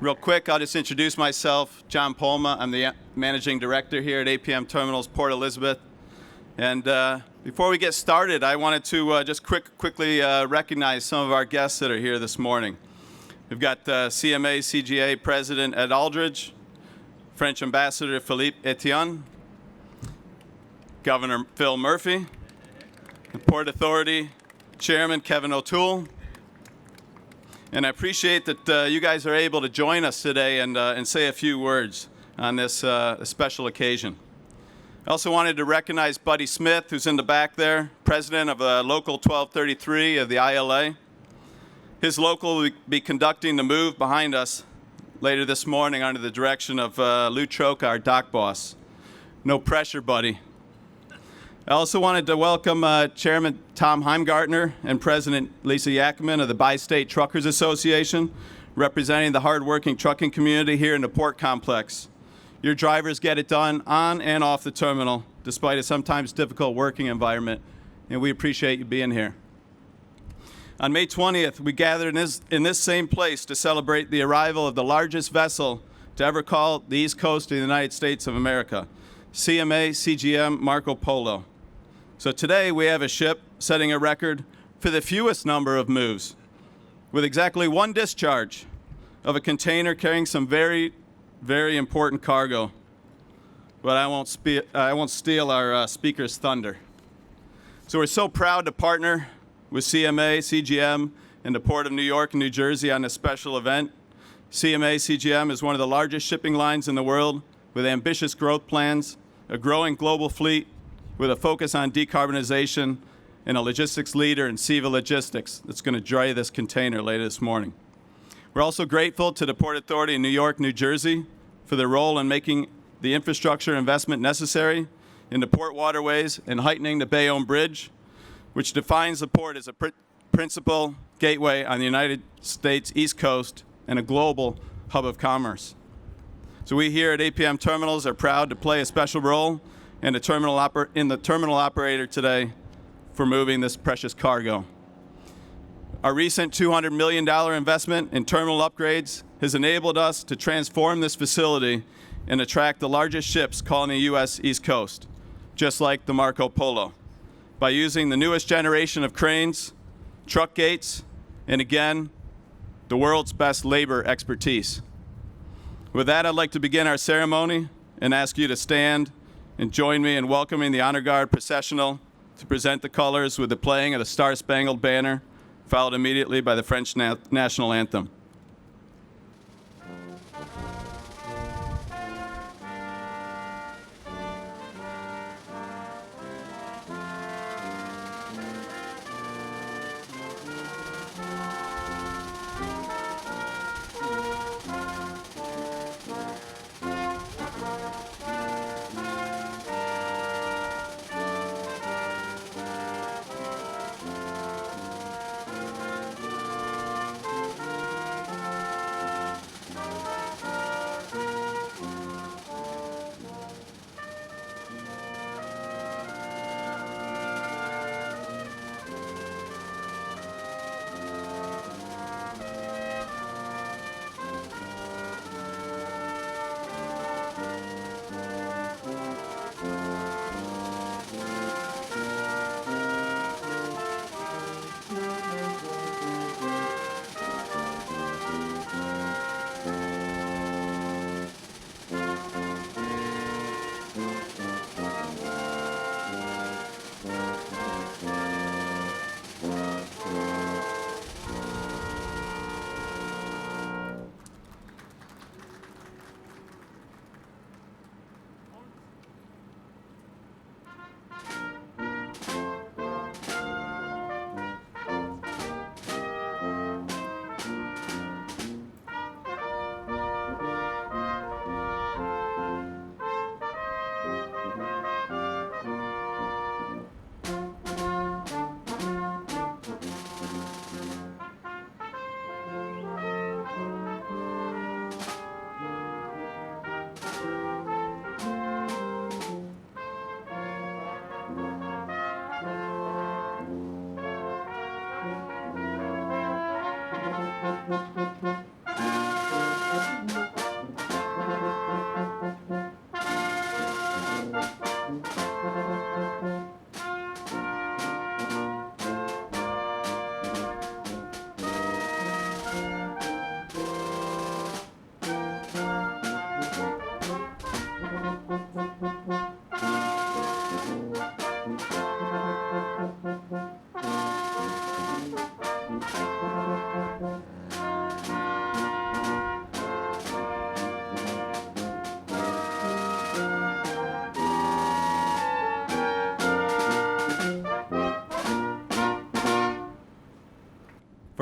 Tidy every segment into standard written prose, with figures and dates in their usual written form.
Real quick, I'll just introduce myself. John Polma. I'm the Managing Director here at APM Terminals, Port Elizabeth. And before we get started, I wanted to just quickly recognize some of our guests that are here this morning. We've got CMA CGM President Ed Aldridge, French Ambassador Philippe Etienne, Governor Phil Murphy, the Port Authority Chairman Kevin O'Toole. And I appreciate that you guys are able to join us today and say a few words on this special occasion. I also wanted to recognize Buddy Smith, who's in the back there, president of Local 1233 of the ILA. His local will be conducting the move behind us later this morning under the direction of Lou Troca, our dock boss. No pressure, Buddy. I also wanted to welcome Chairman Tom Heimgartner and President Lisa Yakman of the Bi-State Truckers Association, representing the hardworking trucking community here in the port complex. Your drivers get it done on and off the terminal, despite a sometimes difficult working environment, and we appreciate you being here. On May 20th, we gathered in this same place to celebrate the arrival of the largest vessel to ever call the East Coast of the United States of America, CMA CGM Marco Polo. So today we have a ship setting a record for the fewest number of moves, with exactly one discharge of a container carrying some very, very important cargo. But I won't steal our speaker's thunder. So we're so proud to partner with CMA CGM and the Port of New York and New Jersey on this special event. CMA CGM is one of the largest shipping lines in the world with ambitious growth plans, a growing global fleet with a focus on decarbonization, and a logistics leader in Seva Logistics that's going to dry this container later this morning. We're also grateful to the Port Authority in New York, New Jersey for their role in making the infrastructure investment necessary in the port waterways and heightening the Bayonne Bridge, which defines the port as a principal gateway on the United States East Coast and a global hub of commerce. So we here at APM Terminals are proud to play a special role in the terminal operator today for moving this precious cargo. Our recent $200 million investment in terminal upgrades has enabled us to transform this facility and attract the largest ships calling the U.S. East Coast, just like the Marco Polo, by using the newest generation of cranes, truck gates, and again, the world's best labor expertise. With that, I'd like to begin our ceremony and ask you to stand and join me in welcoming the Honor Guard processional to present the colors with the playing of the Star-Spangled Banner, followed immediately by the French national anthem.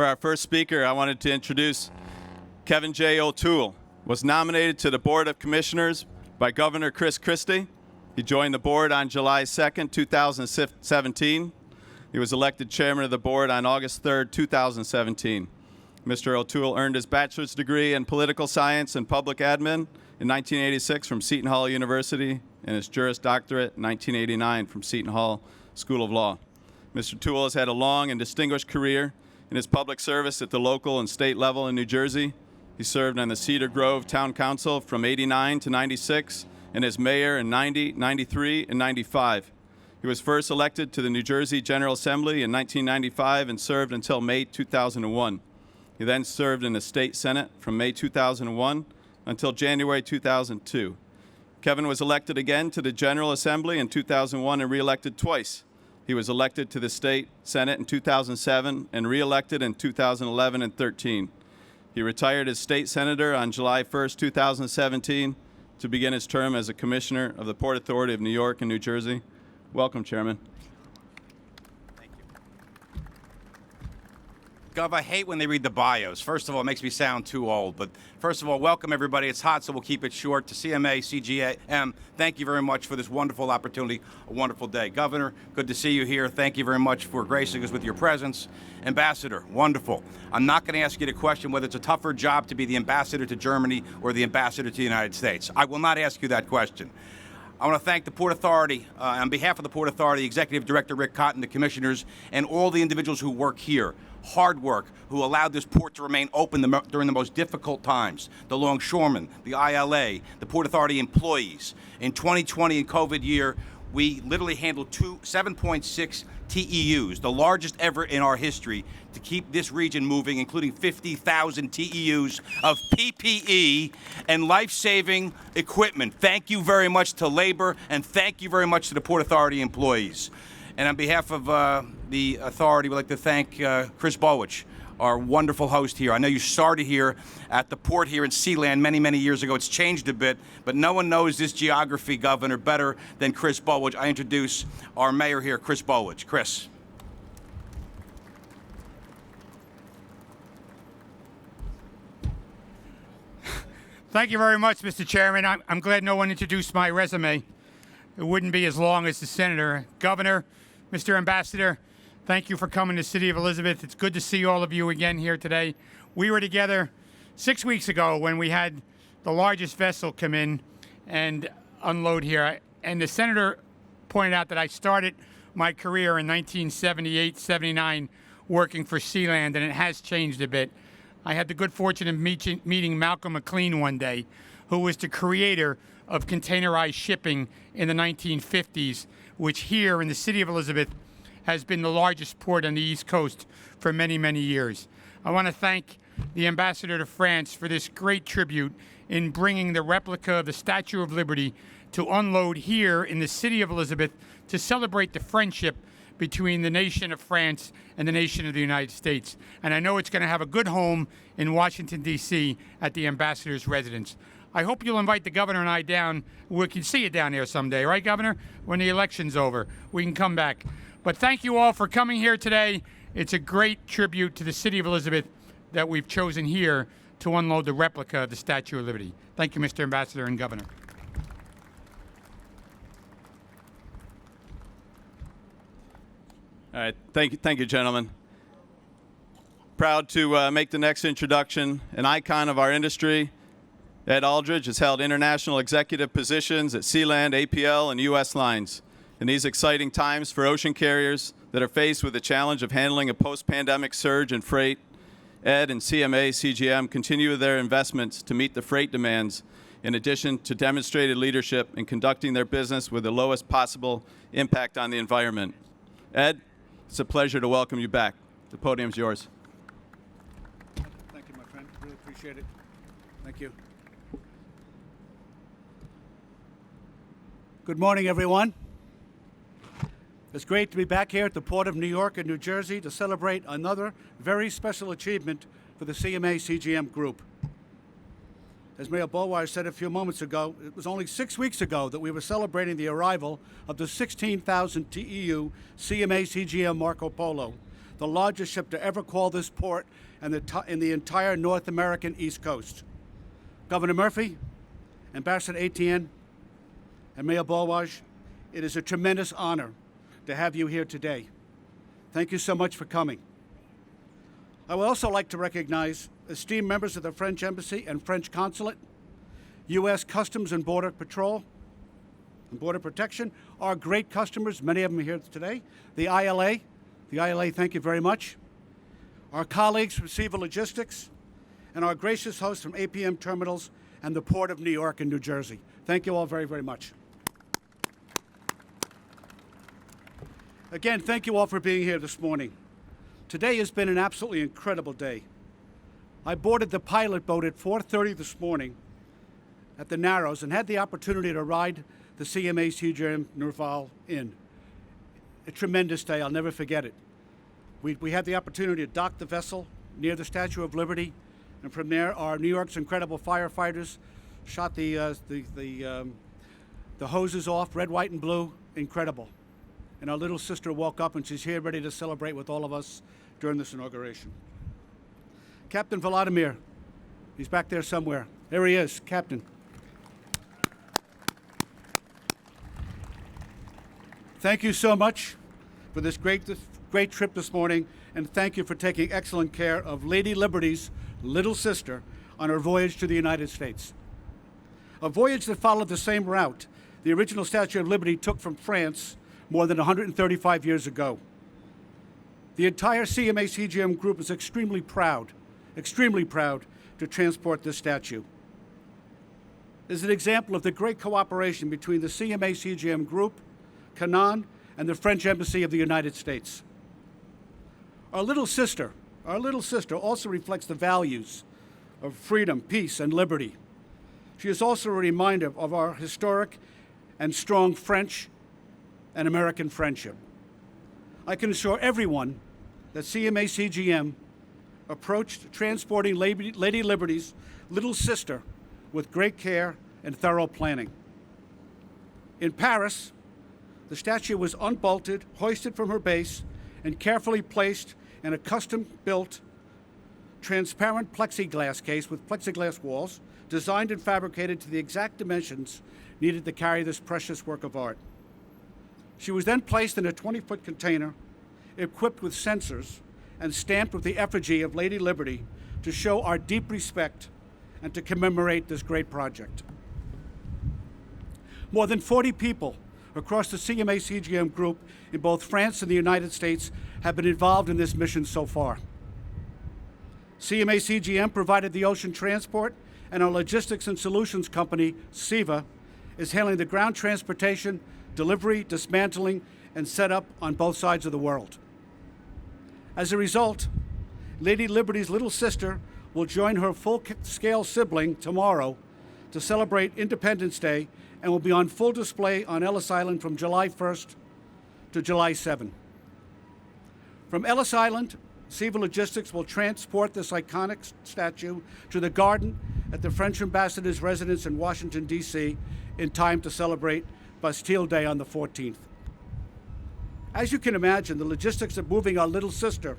For our first speaker, I wanted to introduce Kevin J. O'Toole. Was nominated to the Board of Commissioners by Governor Chris Christie. He joined the board on July 2nd, 2017. He was elected chairman of the board on August 3rd, 2017. Mr. O'Toole earned his bachelor's degree in political science and public admin in 1986 from Seton Hall University and his Juris Doctorate in 1989 from Seton Hall School of Law. Mr. O'Toole has had a long and distinguished career in his public service at the local and state level in New Jersey. He served on the Cedar Grove Town Council from '89 to '96 and as mayor in '90, '93, and '95. He was first elected to the New Jersey General Assembly in 1995 and served until May 2001. He then served in the state Senate from May 2001 until January 2002. Kevin was elected again to the General Assembly in 2001 and re-elected twice. He was elected to the state Senate in 2007 and re-elected in 2011 and 13. He retired as state senator on July 1st, 2017 to begin his term as a commissioner of the Port Authority of New York and New Jersey. Welcome, Chairman. Thank you. Gov, I hate when they read the bios. First of all, it makes me sound too old. But first of all, welcome everybody. It's hot, so we'll keep it short. To CMA CGM, thank you very much for this wonderful opportunity, a wonderful day. Governor, good to see you here. Thank you very much for gracing us with your presence. Ambassador, wonderful. I'm not going to ask you the question whether it's a tougher job to be the ambassador to Germany or the ambassador to the United States. I will not ask you that question. I want to thank the Port Authority, on behalf of the Port Authority, Executive Director Rick Cotton, the commissioners, and all the individuals who work here. Hard work, who allowed this port to remain open during the most difficult times. The longshoremen, the ILA, the Port Authority employees. In 2020, in COVID year, we literally handled 7.6 TEUs, the largest ever in our history, to keep this region moving, including 50,000 TEUs of PPE and life-saving equipment. Thank you very much to labor, and thank you very much to the Port Authority employees. And on behalf of the authority, we'd like to thank Chris Bowich, our wonderful host here. I know you started here at the port here in Sealand many, many years ago. It's changed a bit, but no one knows this geography, Governor, better than Chris Bowich. I introduce our mayor here, Chris Bowich. Chris. Thank you very much, Mr. Chairman. I'm glad no one introduced my resume. It wouldn't be as long as the senator. Governor, Mr. Ambassador, thank you for coming to the City of Elizabeth. It's good to see all of you again here today. We were together 6 weeks ago when we had the largest vessel come in and unload here. And the senator pointed out that I started my career in 1978, 79 working for Sealand, and it has changed a bit. I had the good fortune of meeting Malcolm McLean one day, who was the creator of containerized shipping in the 1950s, which here in the City of Elizabeth has been the largest port on the East Coast for many, many years. I want to thank the Ambassador to France for this great tribute in bringing the replica of the Statue of Liberty to unload here in the City of Elizabeth to celebrate the friendship between the nation of France and the nation of the United States. And I know it's going to have a good home in Washington, D.C. at the Ambassador's residence. I hope you'll invite the governor and I down. We can see you down there someday, right, Governor? When the election's over, we can come back. But thank you all for coming here today. It's a great tribute to the City of Elizabeth that we've chosen here to unload the replica of the Statue of Liberty. Thank you, Mr. Ambassador and Governor. All right, thank you, gentlemen. Proud to make the next introduction, an icon of our industry. Ed Aldridge has held international executive positions at Sealand, APL, and U.S. Lines. In these exciting times for ocean carriers that are faced with the challenge of handling a post-pandemic surge in freight, Ed and CMA CGM continue their investments to meet the freight demands, in addition to demonstrated leadership in conducting their business with the lowest possible impact on the environment. Ed, it's a pleasure to welcome you back. The podium's yours. Thank you, my friend. Really appreciate it. Thank you. Good morning, everyone. It's great to be back here at the Port of New York and New Jersey to celebrate another very special achievement for the CMA CGM Group. As Mayor Boulware said a few moments ago, it was only 6 weeks ago that we were celebrating the arrival of the 16,000 TEU CMA CGM Marco Polo, the largest ship to ever call this port in the entire North American East Coast. Governor Murphy, Ambassador Etienne, and Mayor Balwaj, it is a tremendous honor to have you here today. Thank you so much for coming. I would also like to recognize esteemed members of the French Embassy and French Consulate, U.S. Customs and Border Patrol and Border Protection, our great customers, many of them are here today, the ILA, thank you very much, our colleagues from CEVA Logistics, and our gracious hosts from APM Terminals and the Port of New York and New Jersey. Thank you all very, very much. Again, thank you all for being here this morning. Today has been an absolutely incredible day. I boarded the pilot boat at 4:30 this morning at the Narrows and had the opportunity to ride the CMA CGM Nerval Inn. A tremendous day, I'll never forget it. We had the opportunity to dock the vessel near the Statue of Liberty, and from there, our New York's incredible firefighters shot the hoses off, red, white, and blue, incredible. And our little sister woke up and she's here ready to celebrate with all of us during this inauguration. Captain Vladimir, he's back there somewhere. There he is, Captain. Thank you so much for this great trip this morning, and thank you for taking excellent care of Lady Liberty's little sister on her voyage to the United States. A voyage that followed the same route the original Statue of Liberty took from France more than 135 years ago. The entire CMA CGM group is extremely proud to transport this statue. It is an example of the great cooperation between the CMA CGM group, Canaan, and the French Embassy of the United States. Our little sister also reflects the values of freedom, peace, and liberty. She is also a reminder of our historic and strong French and American friendship. I can assure everyone that CMA CGM approached transporting Lady Liberty's little sister with great care and thorough planning. In Paris, the statue was unbolted, hoisted from her base, and carefully placed in a custom-built, transparent plexiglass case with plexiglass walls, designed and fabricated to the exact dimensions needed to carry this precious work of art. She was then placed in a 20-foot container, equipped with sensors, and stamped with the effigy of Lady Liberty to show our deep respect and to commemorate this great project. More than 40 people across the CMA CGM group in both France and the United States have been involved in this mission so far. CMA CGM provided the ocean transport, and our logistics and solutions company, CEVA, is handling the ground transportation, delivery, dismantling, and setup on both sides of the world. As a result, Lady Liberty's little sister will join her full-scale sibling tomorrow to celebrate Independence Day and will be on full display on Ellis Island from July 1st to July 7. From Ellis Island, CEVA Logistics will transport this iconic statue to the garden at the French ambassador's residence in Washington, D.C. in time to celebrate Bastille Day on the 14th. As you can imagine, the logistics of moving our little sister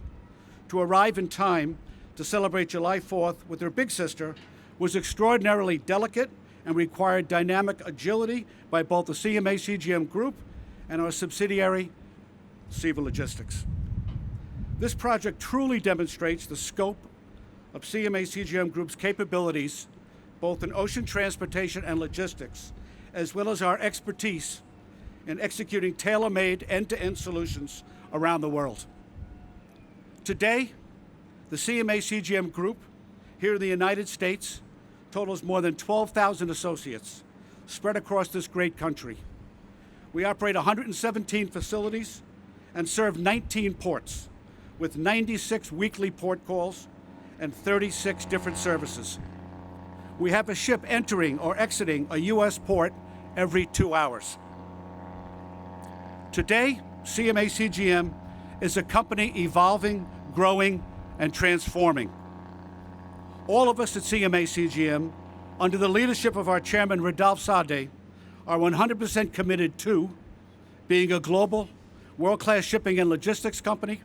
to arrive in time to celebrate July 4th with her big sister was extraordinarily delicate and required dynamic agility by both the CMA CGM group and our subsidiary, CEVA Logistics. This project truly demonstrates the scope of CMA CGM Group's capabilities, both in ocean transportation and logistics, as well as our expertise in executing tailor-made end-to-end solutions around the world. Today, the CMA CGM Group here in the United States totals more than 12,000 associates spread across this great country. We operate 117 facilities and serve 19 ports with 96 weekly port calls and 36 different services. We have a ship entering or exiting a U.S. port every 2 hours. Today, CMA CGM is a company evolving, growing, and transforming. All of us at CMA CGM, under the leadership of our chairman, Radolf Sade, are 100% committed to being a global, world-class shipping and logistics company,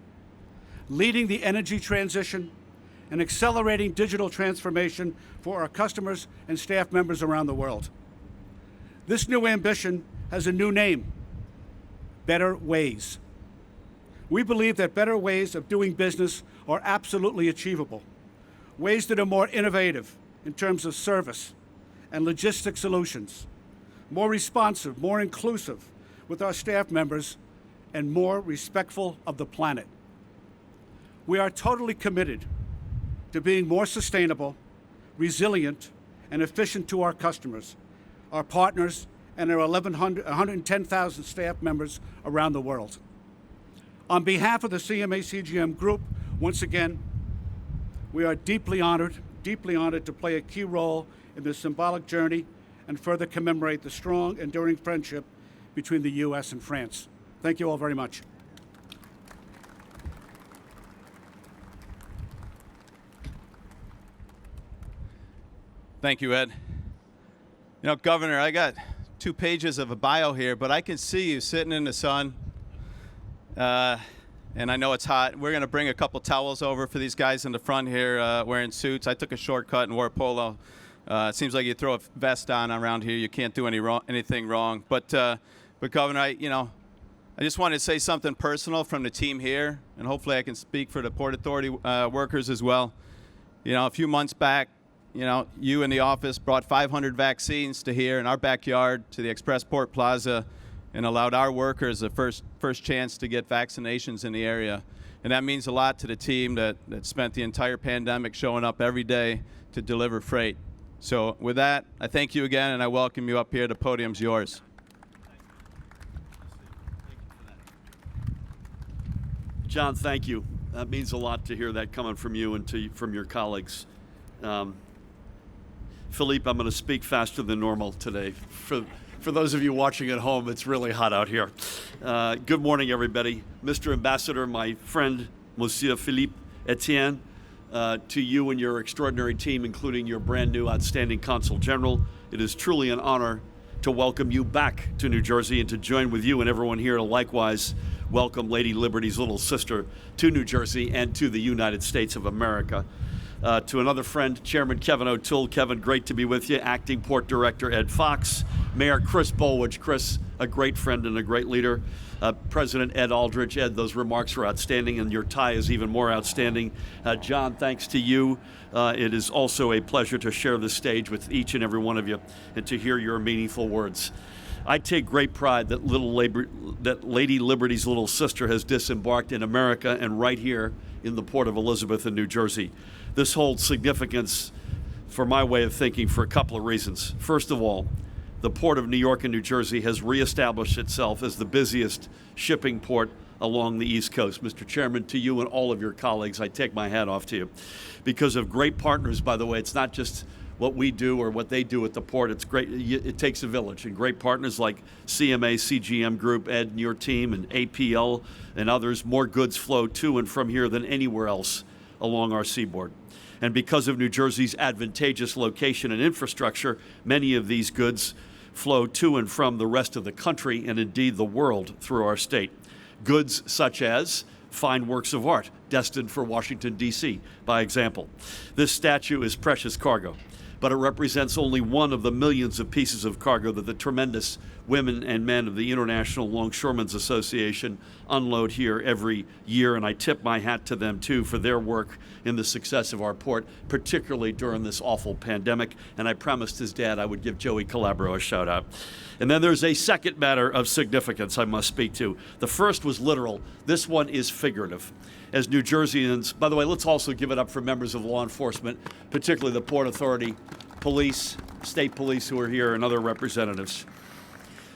leading the energy transition, and accelerating digital transformation for our customers and staff members around the world. This new ambition has a new name: Better Ways. We believe that better ways of doing business are absolutely achievable, ways that are more innovative in terms of service and logistic solutions, more responsive, more inclusive with our staff members, and more respectful of the planet. We are totally committed to being more sustainable, resilient, and efficient to our customers, our partners, and our 110,000 staff members around the world. On behalf of the CMA CGM Group, once again, we are deeply honored to play a key role in this symbolic journey and further commemorate the strong, enduring friendship between the U.S. and France. Thank you all very much. Thank you, Ed. You know, Governor, I got 2 pages of a bio here, but I can see you sitting in the sun, and I know it's hot. We're going to bring a couple towels over for these guys in the front here wearing suits. I took a shortcut and wore a polo. It seems like you throw a vest on around here, you can't do anything wrong. But Governor, I just wanted to say something personal from the team here, and hopefully I can speak for the Port Authority workers as well. You know, a few months back, you in the office brought 500 vaccines to here in our backyard to the Express Port Plaza and allowed our workers the first chance to get vaccinations in the area. And that means a lot to the team that spent the entire pandemic showing up every day to deliver freight. So with that, I thank you again, and I welcome you up here. The podium's yours. John, thank you. That means a lot to hear that coming from you and from your colleagues. Philippe, I'm going to speak faster than normal today. For those of you watching at home, it's really hot out here. Good morning, everybody. Mr. Ambassador, my friend, Monsieur Philippe Etienne, to you and your extraordinary team, including your brand new outstanding Consul General, it is truly an honor to welcome you back to New Jersey and to join with you and everyone here to likewise welcome Lady Liberty's little sister to New Jersey and to the United States of America. To another friend, Chairman Kevin O'Toole. Kevin, great to be with you. Acting Port Director Ed Fox. Mayor Chris Bolwich. Chris, a great friend and a great leader. President Ed Aldrich. Ed, those remarks were outstanding, and your tie is even more outstanding. John, thanks to you. It is also a pleasure to share the stage with each and every one of you and to hear your meaningful words. I take great pride that Lady Liberty's little sister has disembarked in America and right here in the Port of Elizabeth in New Jersey. This holds significance for my way of thinking for a couple of reasons. First of all, the Port of New York and New Jersey has reestablished itself as the busiest shipping port along the East Coast. Mr. Chairman, to you and all of your colleagues, I take my hat off to you. Because of great partners, by the way, it's not just what we do or what they do at the port. It's great. It takes a village, and great partners like CMA CGM Group, Ed and your team, and APL and others. More goods flow to and from here than anywhere else along our seaboard. And because of New Jersey's advantageous location and infrastructure, many of these goods flow to and from the rest of the country and indeed the world through our state. Goods such as fine works of art destined for Washington, D.C., by example. This statue is precious cargo, but it represents only one of the millions of pieces of cargo that the tremendous women and men of the International Longshoremen's Association unload here every year, and I tip my hat to them, too, for their work in the success of our port, particularly during this awful pandemic, and I promised his dad I would give Joey Calabro a shout-out. And then there's a second matter of significance I must speak to. The first was literal. This one is figurative. As New Jerseyans, by the way, let's also give it up for members of law enforcement, particularly the Port Authority, police, state police who are here, and other representatives.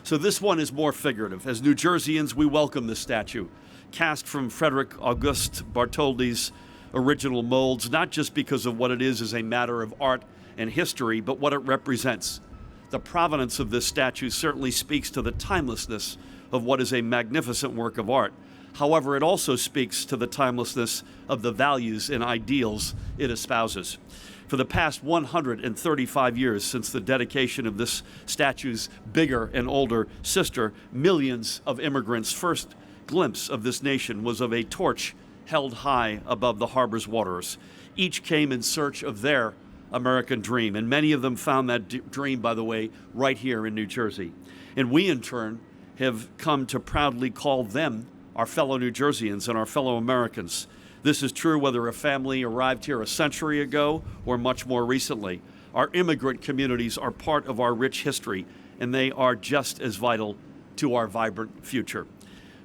So this one is more figurative. As New Jerseyans, we welcome this statue, cast from Frederick Auguste Bartholdi's original molds, not just because of what it is as a matter of art and history, but what it represents. The provenance of this statue certainly speaks to the timelessness of what is a magnificent work of art. However, it also speaks to the timelessness of the values and ideals it espouses. For the past 135 years since the dedication of this statue's bigger and older sister, millions of immigrants' first glimpse of this nation was of a torch held high above the harbor's waters. Each came in search of their American dream, and many of them found that dream, by the way, right here in New Jersey. And we, in turn, have come to proudly call them our fellow New Jerseyans and our fellow Americans. This is true whether a family arrived here a century ago or much more recently. Our immigrant communities are part of our rich history, and they are just as vital to our vibrant future.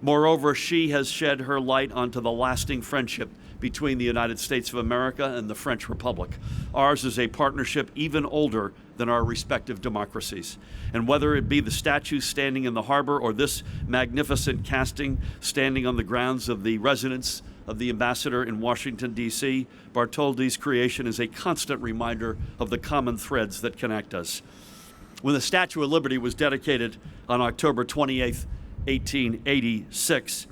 Moreover, she has shed her light onto the lasting friendship between the United States of America and the French Republic. Ours is a partnership even older than our respective democracies. And whether it be the statue standing in the harbor or this magnificent casting standing on the grounds of the residence of the ambassador in Washington, D.C., Bartholdi's creation is a constant reminder of the common threads that connect us. When the Statue of Liberty was dedicated on October 28th, 1886,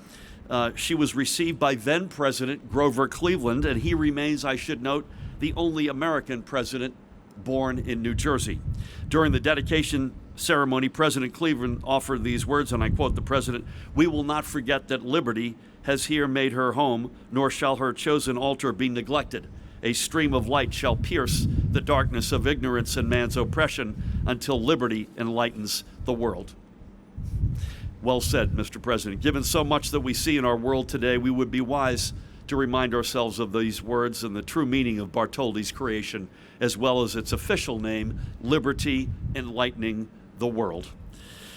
she was received by then President Grover Cleveland, and he remains, I should note, the only American president born in New Jersey. During the dedication ceremony, President Cleveland offered these words, and I quote the president, "We will not forget that liberty has here made her home, nor shall her chosen altar be neglected. A stream of light shall pierce the darkness of ignorance and man's oppression until liberty enlightens the world." Well said, Mr. President. Given so much that we see in our world today, we would be wise to remind ourselves of these words and the true meaning of Bartholdi's creation, as well as its official name, Liberty Enlightening the World.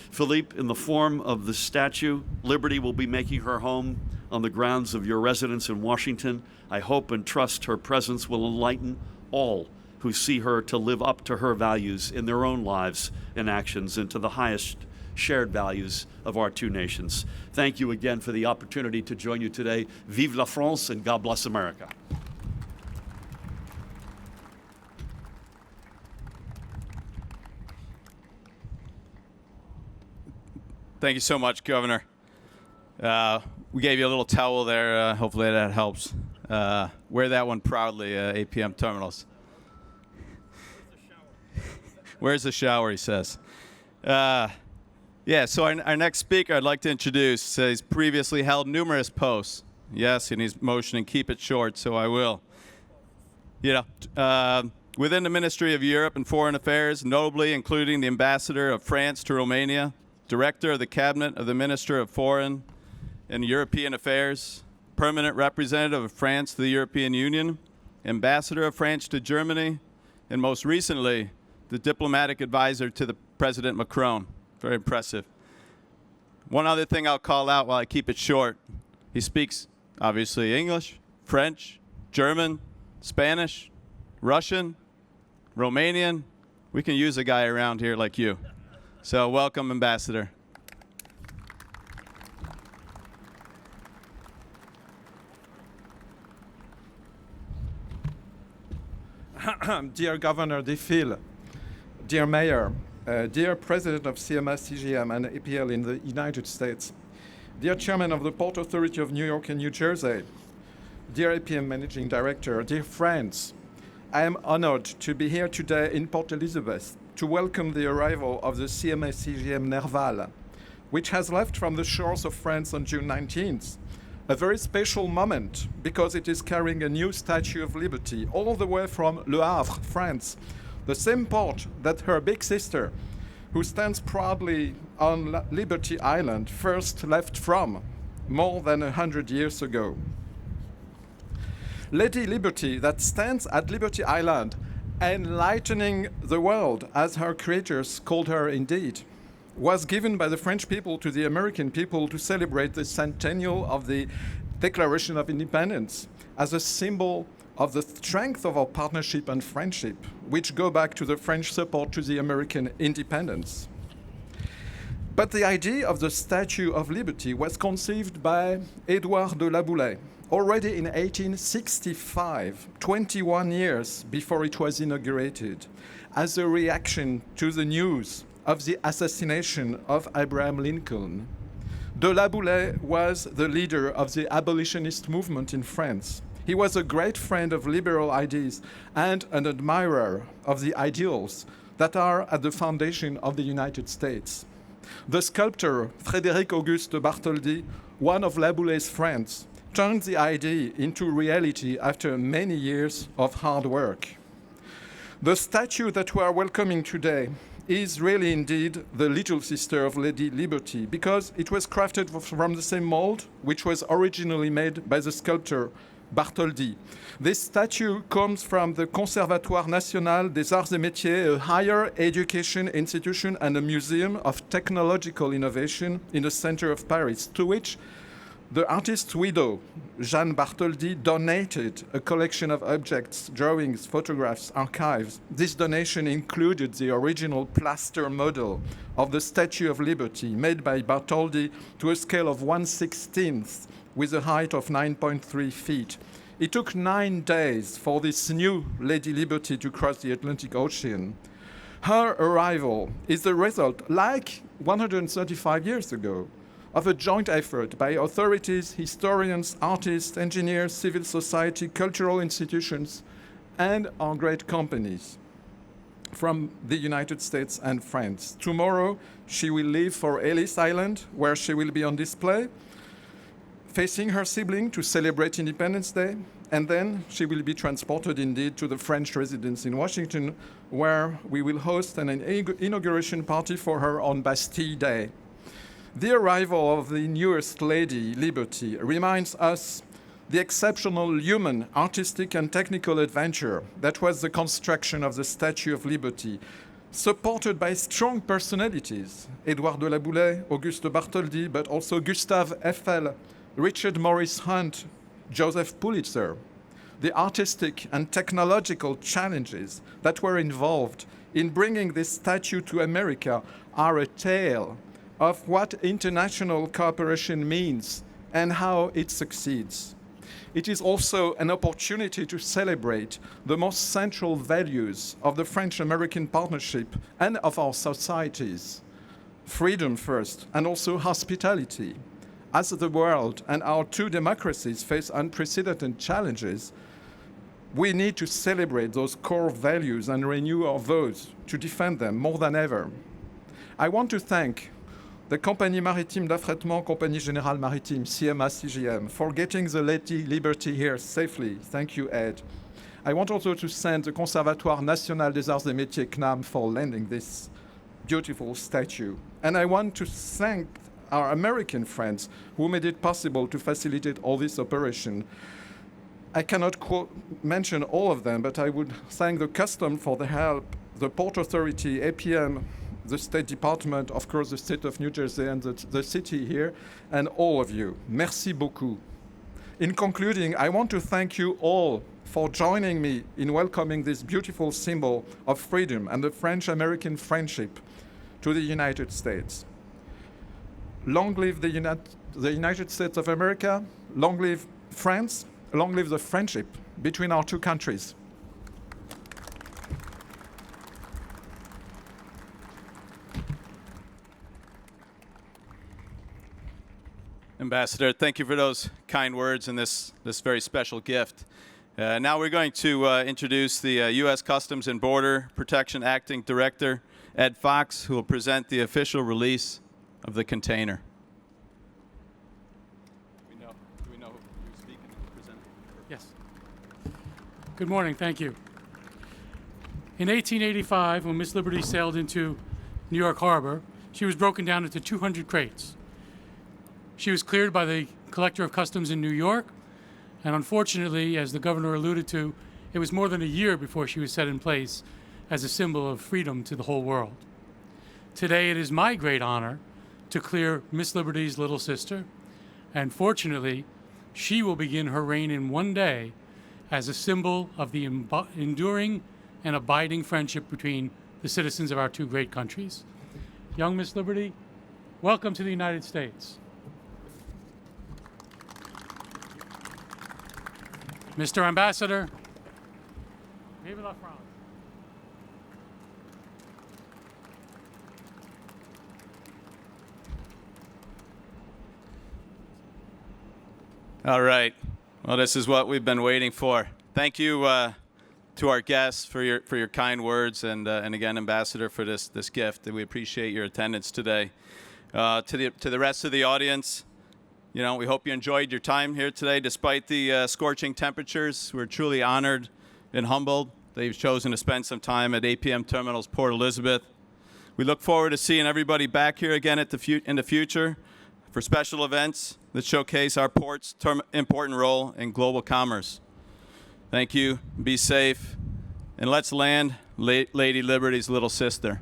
Philippe, in the form of the statue, Liberty will be making her home on the grounds of your residence in Washington. I hope and trust her presence will enlighten all who see her to live up to her values in their own lives and actions and to the highest shared values of our two nations. Thank you again for the opportunity to join you today. Vive la France and God bless America. Thank you so much, Governor. We gave you a little towel there. Hopefully that helps. Wear that one proudly, APM Terminals. Where's the shower, he says. So our next speaker I'd like to introduce he's previously held numerous posts. Yes, and he's motioning, keep it short, so I will. Within the Ministry of Europe and Foreign Affairs, notably including the Ambassador of France to Romania, Director of the Cabinet of the Minister of Foreign and European Affairs, Permanent Representative of France to the European Union, Ambassador of France to Germany, and most recently, the Diplomatic Advisor to the President Macron. Very impressive. One other thing I'll call out while I keep it short. He speaks, obviously, English, French, German, Spanish, Russian, Romanian. We can use a guy around here like you. So welcome, Ambassador. Dear Governor DeFil, dear Mayor, dear President of CMA CGM and APL in the United States, dear Chairman of the Port Authority of New York and New Jersey, dear APM Managing Director, dear friends, I am honored to be here today in Port Elizabeth to welcome the arrival of the CMA CGM Nerval, which has left from the shores of France on June 19th. A very special moment because it is carrying a new Statue of Liberty all the way from Le Havre, France, the same port that her big sister, who stands proudly on Liberty Island, first left from more than 100 years ago. Lady Liberty, that stands at Liberty Island, enlightening the world, as her creators called her indeed, was given by the French people to the American people to celebrate the centennial of the Declaration of Independence as a symbol of the strength of our partnership and friendship, which go back to the French support to the American independence. But the idea of the Statue of Liberty was conceived by Édouard de La Boulaye already in 1865, 21 years before it was inaugurated, as a reaction to the news of the assassination of Abraham Lincoln. De La Boulaye was the leader of the abolitionist movement in France. He was a great friend of liberal ideas and an admirer of the ideals that are at the foundation of the United States. The sculptor Frédéric Auguste Bartholdi, one of La Boulay's friends, turned the idea into reality after many years of hard work. The statue that we are welcoming today is really indeed the little sister of Lady Liberty, because it was crafted from the same mold which was originally made by the sculptor Bartholdi. This statue comes from the Conservatoire National des Arts et Métiers, a higher education institution and a museum of technological innovation in the center of Paris, to which the artist's widow, Jeanne Bartholdi, donated a collection of objects, drawings, photographs, archives. This donation included the original plaster model of the Statue of Liberty, made by Bartholdi to a scale of 1/16 with a height of 9.3 feet. It took 9 days for this new Lady Liberty to cross the Atlantic Ocean. Her arrival is the result, like 135 years ago, of a joint effort by authorities, historians, artists, engineers, civil society, cultural institutions, and our great companies from the United States and France. Tomorrow, she will leave for Ellis Island, where she will be on display, facing her sibling to celebrate Independence Day, and then she will be transported indeed to the French residence in Washington, where we will host an inauguration party for her on Bastille Day. The arrival of the newest Lady Liberty reminds us the exceptional human, artistic, and technical adventure that was the construction of the Statue of Liberty, supported by strong personalities, Édouard de la Boulaye, Auguste Bartholdi, but also Gustave Eiffel, Richard Morris Hunt, Joseph Pulitzer. The artistic and technological challenges that were involved in bringing this statue to America are a tale of what international cooperation means and how it succeeds. It is also an opportunity to celebrate the most central values of the French-American partnership and of our societies: freedom first, and also hospitality. As the world and our two democracies face unprecedented challenges, we need to celebrate those core values and renew our vows to defend them more than ever. I want to thank the Compagnie Maritime d'Affrètement, Compagnie Générale Maritime, CMA CGM, for getting the Lady Liberty here safely. Thank you, Ed. I want also to thank the Conservatoire National des Arts et Métiers, CNAM, for lending this beautiful statue. And I want to thank our American friends who made it possible to facilitate all this operation. I cannot mention all of them, but I would thank the Custom for the help, the Port Authority, APM, the State Department, of course, the State of New Jersey, and the city here, and all of you. Merci beaucoup. In concluding, I want to thank you all for joining me in welcoming this beautiful symbol of freedom and the French-American friendship to the United States. Long live the United States of America, long live France, long live the friendship between our two countries. Ambassador, thank you for those kind words and this very special gift. Now we're going to introduce the U.S. Customs and Border Protection Acting Director, Ed Fox, who will present the official release of the container. Do we know who's speaking and presenting? Yes. Good morning, thank you. In 1885, when Miss Liberty sailed into New York Harbor, she was broken down into 200 crates. She was cleared by the Collector of Customs in New York, and unfortunately, as the governor alluded to, it was more than a year before she was set in place as a symbol of freedom to the whole world. Today, it is my great honor to clear Miss Liberty's little sister, and fortunately, she will begin her reign in one day as a symbol of the enduring and abiding friendship between the citizens of our two great countries. Young Miss Liberty, welcome to the United States. Mr. Ambassador, vive la France. All right. Well, this is what we've been waiting for. Thank you to our guests for your kind words, and again, Ambassador, for this gift. We appreciate your attendance today. To the rest of the audience, You know, we hope you enjoyed your time here today despite the scorching temperatures. We're truly honored and humbled that you've chosen to spend some time at APM Terminals Port Elizabeth. We look forward to seeing everybody back here again in the future for special events that showcase our port's important role in global commerce. Thank you. Be safe. And let's land Lady Liberty's little sister.